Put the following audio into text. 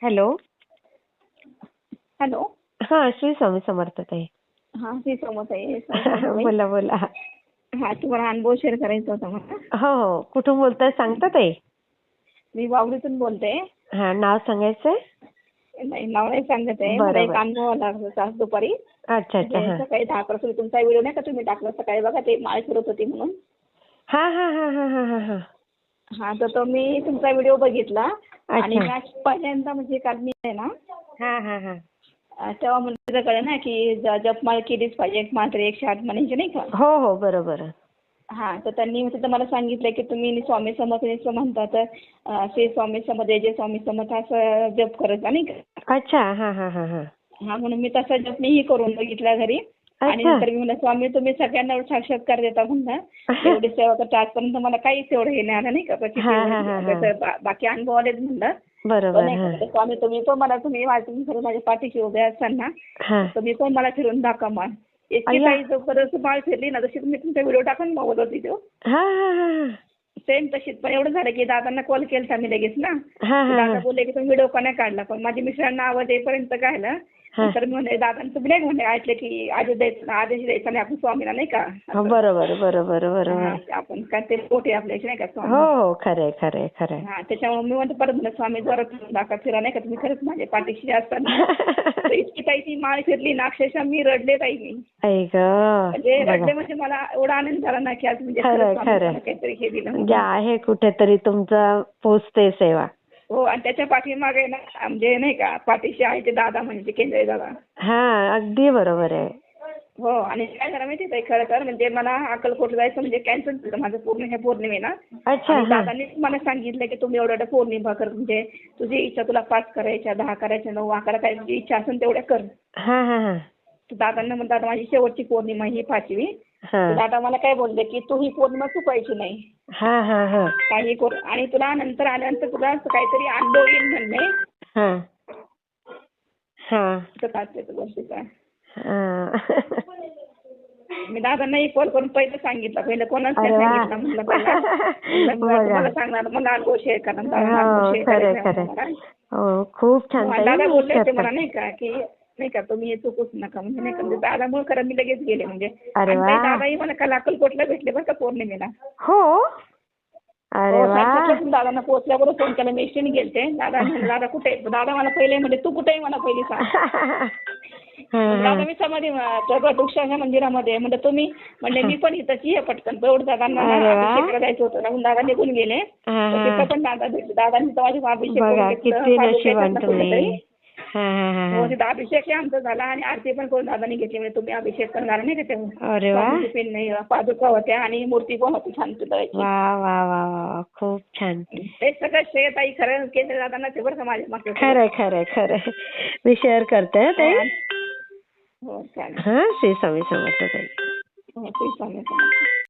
Hello. Hello. हा, श्री स्वामी समर्थ ताई. हा, श्री समर्थ आहे. बोला बोला. हा, तुम्हाला अनुभव शेअर करायचा होता मला. हो हो, कुठून बोलताय सांगता ताई? मी वावडीतून बोलते. हा, नाव सांगायचंय? नाही, नाव नाही सांगत आहे. मला बरं एक बरं. अनुभव आला होता आज दुपारी. अच्छा अच्छा. म्हणजे हा सकाळी 10 तुमचा व्हिडिओ नाही का तुम्ही टाकला सकाळी बघा, ते माळ फिरत होती म्हणून. हा हा हा हा हा हा हा. हा, तर तो मी तुमचा व्हिडिओ बघितला आणि अच्छा. मी आज पहिल्यांदा म्हणजे काल मी आहे ना हा हा हा. तेव्हा म्हणजे कळलं ना की जपमाळ केलीच पाहिजे, एक मात्र 108 म्हणायचे नाही का. हो हो, बरोबर. हा, तर त्यांनी तिथं मला सांगितलं की तुम्ही स्वामी समर्थ जसं म्हणता तर श्री स्वामी समर्थ, जय स्वामी समर्थ असं जप करत जा नाही का. अच्छा. हा हा हा हा. हा, म्हणून मी तसा जप मीही करून बघितला घरी. आणि अच्छा. नंतर मी म्हणलं स्वामी तुम्ही सगळ्यांना साक्षात्कार देता म्हणलं, एवढी सेवा करता आजपर्यंत मला काहीच एवढं हे नाही आलं नाही का. हा हा हा हा. बाकी अनुभव आलेच म्हणलं. बरोबर. नाही हा का, स्वामी तुम्ही पण मला तुम्ही माझ्या पाठीशी उभे असताना हा. तुम्ही पण मला फिरून दाखवा माळ. इतकी अय्या. काही परत माळ फिरली ना, जशी तुम्ही तुमचा व्हिडिओ टाकून मागवत होती तो हा हा हा हा. सेम तशीच. पण एवढं झालं की दादांना कॉल केला मी लगेच ना. हा हा दादा हा. बोलले की तुम्ही व्हिडिओ का नाही काढला, पण माझ्या मिस्टरांना आवाज येईपर्यंत काय झालं हा. तर म्हणे दादांचं तुम्ही नाही म्हणे ऐकले की आदेश द्यायचा नाही आपण स्वामीला नाही का हो, असं. बरोबर बरोबर हा, बरोबर. आपण काय ते पोटे आपल्याशी नाही का हो स्वामी. हो, खरंय खरंय खरंय. हा, त्याच्यामुळे मी म्हणते परत म्हणलं स्वामी जरा दाखवा फिरा नाही का, तुम्ही खरंच माझ्या पाठीशी असताना. तर इतकी काही ती माळ फिरली ना, अक्षरशः मी रडले ताई मी. आई ग. म्हणजे बघा. रडले म्हणजे मला एवढा आनंद झाला ना की आज म्हणजे खरंय खरंच स्वामी खरंय. मला काहीतरी हे दिलं म्हणजे म्हणून. आहे कुठेतरी तुमचं पोचते सेवा. हो, आणि त्याच्या पाठीमागे ना म्हणजे नाही का पाठीशी आहे ते दादा म्हणजे केंद्रे दादा. हा, अगदी बरोबर आहे. हो, आणि काय झालं माहिती आहे खरं तर म्हणजे मला अक्कलकोटला जायचं म्हणजे कॅन्सल झालं माझं पूर्ण ह्या पौर्णिमेला. अच्छा. आणि हा दादांनीच मला सांगितलं की तुम्ही एवढ्या पौर्णिमा कर, म्हणजे तुझी इच्छा तुला 5 करायच्या, 10 करायच्या, 9, 11 करायच्या, तुझी इच्छा असेल तेवढ्या कर. हा हा हा. तर दादांना म्हणतात माझी शेवटची पौर्णिमा ही 5वी. हा तर दादा मला काय बोलले की तू ही पौर्णिमा चुकायची नाही. हा हा हा. काही करू आणि तुला नंतर आल्यानंतर तुला काहीतरी अनुभव येईल म्हणणे. हा हा. तर काय ते गोष्टीचा हा. मी दादांनाही कॉल करून पहिलं सांगितलं, पहिलं कोणाच नाही अरे वा. सांगितलं म्हटलं पहिला. बघा. तुम्हाला सांगणार मला अनुभव शेअर करणार, दादांना हो, अनुभव शेअर खरंय करायचा खरंय. मला. हो, खूप छान ताई. दादा बोलले होते शेअर मला कर. नाही का की नाही का तुम्ही हे चुकूच नका म्हणजे नाही का, म्हणजे दादामुळे खरं मी लगेच गेले म्हणजे. अरे आणि वा. ताई दादाही मला काल अक्कलकोटला भेटले बरं का पौर्णिमेला. हो. अरे हो, वा. सायंकाळपासून दादांना पोहोचल्यावर फोन केला, मी एसटीने गेलते. दादा म्हणले दादा कुठे आहे? दादा मला पहिले म्हणजे तू कुठे आहे मला पहिली सांग. दादा मी समाधी वृक्षाच्या मंदिरामध्ये म्हणजे तुम्ही म्हणजे मी पण इथंच ये पटकन. एवढं दादांना अभिषेकाला जायचं होतं ना, दादा निघून गेले. तिथं पण दादा भेटले. दादांनी माझ्या अभिषेक बघा करून किती नशिबान तुम्ही. घेतलं. हा हा हा. हो, तिथं अभिषेक आमचा झाला आणि आरती पण करून दादांनी घेतली. म्हणजे तुम्ही अभिषेक पण झाला नाही का तेव्हा. अरे वा. नाही पादुका होत्या आणि मूर्ती पण होती छान तुझ्याची. वा वा वा वा, खूप छान. ते सगळं श्रेय ताई खरं केंद्र दादांना ते बरं का माझ्या मागचं. खरंय खरंय खरंय. मी शेअर करते ताई. हो, चालेल. हा, श्री स्वामी समर्थ ताई. हो, श्री स्वामी समर्थ.